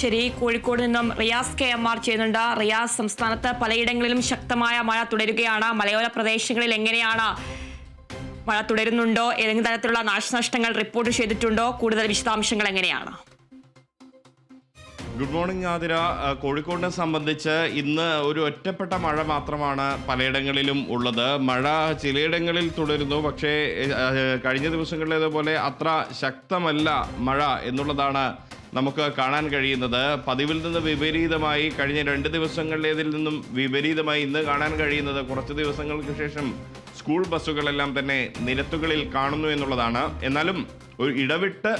ശരി, കോഴിക്കോട് നിന്നും റിയാസ് KMR ചെയ്യുന്നുണ്ട്. റിയാസ്, സംസ്ഥാനത്ത് പലയിടങ്ങളിലും ശക്തമായ മഴ തുടരുകയാണ്. മലയോര പ്രദേശങ്ങളിൽ എങ്ങനെയാണ് മഴ തുടരുന്നുണ്ടോ? ഏതെങ്കിലും തരത്തിലുള്ള നാശനഷ്ടങ്ങൾ റിപ്പോർട്ട് ചെയ്തിട്ടുണ്ടോ? കൂടുതൽ വിശദാംശങ്ങൾ എങ്ങനെയാണ്? Good morning Athira. കോഴിക്കോടിനെ സംബന്ധിച്ച് ഇന്ന് ഒരു ഒറ്റപ്പെട്ട മഴ മാത്രമാണ് പലയിടങ്ങളിലും ഉള്ളത്. മഴ ചിലയിടങ്ങളിൽ തുടരുന്നു, പക്ഷേ കഴിഞ്ഞ ദിവസങ്ങളിലേതുപോലെ അത്ര ശക്തമല്ല മഴ എന്നുള്ളതാണ് നമുക്ക് കാണാൻ കഴിയുന്നത്. പതിവിൽ നിന്ന് വിപരീതമായി കഴിഞ്ഞ 2 ദിവസങ്ങളിലേതിൽ നിന്നും വിപരീതമായി ഇന്ന് കാണാൻ കഴിയുന്നത് കുറച്ച് ദിവസങ്ങൾക്ക് ശേഷം സ്കൂൾ ബസ്സുകളെല്ലാം തന്നെ നിരത്തുകളിൽ കാണുന്നു എന്നുള്ളതാണ്. എന്നാലും ഒരു ഇടവിട്ട്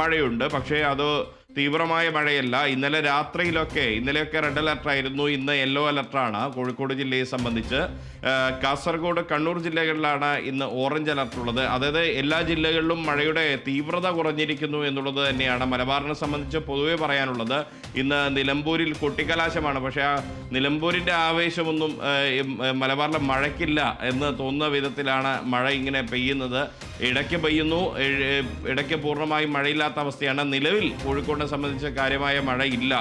മഴയുണ്ട്, പക്ഷേ അത് തീവ്രമായ മഴയല്ല. ഇന്നലെയൊക്കെ റെഡ് അലർട്ടായിരുന്നു, ഇന്ന് യെല്ലോ അലർട്ടാണ് കോഴിക്കോട് ജില്ലയെ സംബന്ധിച്ച്. കാസർഗോഡ്, കണ്ണൂർ ജില്ലകളിലാണ് ഇന്ന് ഓറഞ്ച് അലർട്ട് ഉള്ളത്. അതായത് എല്ലാ ജില്ലകളിലും മഴയുടെ തീവ്രത കുറഞ്ഞിരിക്കുന്നു എന്നുള്ളത് തന്നെയാണ് മലബാറിനെ സംബന്ധിച്ച് പൊതുവെ പറയാനുള്ളത്. ഇന്ന് നിലമ്പൂരിൽ കൊട്ടിക്കലാശമാണ്, പക്ഷേ ആ നിലമ്പൂരിൻ്റെ ആവേശമൊന്നും മലബാറിലെ മഴയ്ക്കില്ല എന്ന് തോന്നുന്ന വിധത്തിലാണ് മഴ ഇങ്ങനെ പെയ്യുന്നത്. ഇടയ്ക്ക് പെയ്യുന്നു, ഇടയ്ക്ക് പൂർണ്ണമായും മഴയില്ലാത്ത അവസ്ഥയാണ്. നിലവിൽ കോഴിക്കോടിനെ സംബന്ധിച്ച് കാര്യമായ മഴ ഇല്ല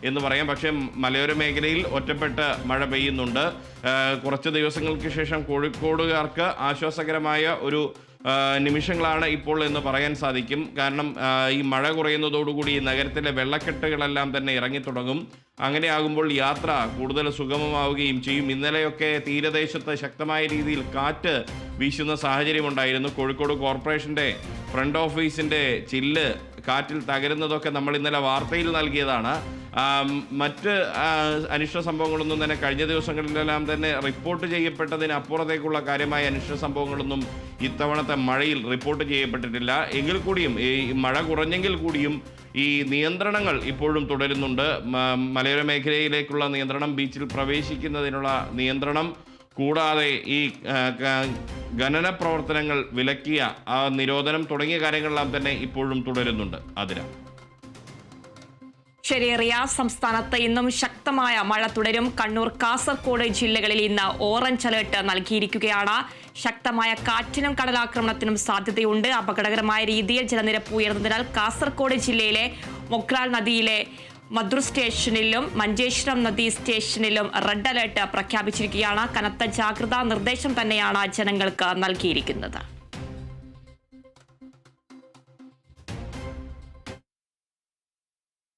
എന്ന് പറയാം. പക്ഷേ മലയോര മേഖലയിൽ ഒറ്റപ്പെട്ട് മഴ പെയ്യുന്നുണ്ട്. കുറച്ച് ദിവസങ്ങൾക്ക് ശേഷം കോഴിക്കോടുകാർക്ക് ആശ്വാസകരമായ ഒരു നിമിഷങ്ങളാണ് ഇപ്പോൾ എന്ന് പറയാൻ സാധിക്കും. കാരണം ഈ മഴ കുറയുന്നതോടുകൂടി നഗരത്തിലെ വെള്ളക്കെട്ടുകളെല്ലാം തന്നെ ഇറങ്ങിത്തുടങ്ങും. അങ്ങനെയാകുമ്പോൾ യാത്ര കൂടുതൽ സുഗമമാവുകയും ചെയ്യും. ഇന്നലെയൊക്കെ തീരദേശത്ത് ശക്തമായ രീതിയിൽ കാറ്റ് വീശുന്ന സാഹചര്യമുണ്ടായിരുന്നു. കോഴിക്കോട് കോർപ്പറേഷൻ്റെ ഫ്രണ്ട് ഓഫീസിൻ്റെ ചില്ല് കാറ്റിൽ തകരുന്നതൊക്കെ നമ്മൾ ഇന്നലെ വാർത്തയിൽ നൽകിയതാണ്. മറ്റ് അനിഷ്ട സംഭവങ്ങളൊന്നും തന്നെ കഴിഞ്ഞ ദിവസങ്ങളിലെല്ലാം തന്നെ റിപ്പോർട്ട് ചെയ്യപ്പെട്ടതിനപ്പുറത്തേക്കുള്ള കാര്യമായ അനിഷ്ട സംഭവങ്ങളൊന്നും ഇത്തവണത്തെ മഴയിൽ റിപ്പോർട്ട് ചെയ്യപ്പെട്ടിട്ടില്ല. എങ്കിൽ കൂടിയും ഈ മഴ കുറഞ്ഞെങ്കിൽ കൂടിയും ഈ നിയന്ത്രണങ്ങൾ ഇപ്പോഴും തുടരുന്നുണ്ട്. മലയോര മേഖലയിലേക്കുള്ള നിയന്ത്രണം, ബീച്ചിൽ പ്രവേശിക്കുന്നതിനുള്ള നിയന്ത്രണം, കൂടാതെ ഈ ഖനന പ്രവർത്തനങ്ങൾ വിലക്കിയ ആ നിരോധനം തുടങ്ങിയ കാര്യങ്ങളെല്ലാം തന്നെ ഇപ്പോഴും തുടരുന്നുണ്ട്. അതിര. ശരി റിയാസ്, സംസ്ഥാനത്ത് ഇന്നും ശക്തമായ മഴ തുടരും. കണ്ണൂർ, കാസർഗോഡ് ജില്ലകളിൽ ഇന്ന് ഓറഞ്ച് അലേർട്ട് നൽകിയിരിക്കുകയാണ്. ശക്തമായ കാറ്റിനും കടലാക്രമണത്തിനും സാധ്യതയുണ്ട്. അപകടകരമായ രീതിയിൽ ജലനിരപ്പ് ഉയർന്നതിനാൽ കാസർഗോഡ് ജില്ലയിലെ മൊഗ്രാൽ നദിയിലെ മദ്രു സ്റ്റേഷനിലും മഞ്ചേശ്വരം നദി സ്റ്റേഷനിലും റെഡ് അലേർട്ട് പ്രഖ്യാപിച്ചിരിക്കുകയാണ്. കനത്ത ജാഗ്രതാ നിർദ്ദേശം തന്നെയാണ് ജനങ്ങൾക്ക് നൽകിയിരിക്കുന്നത്.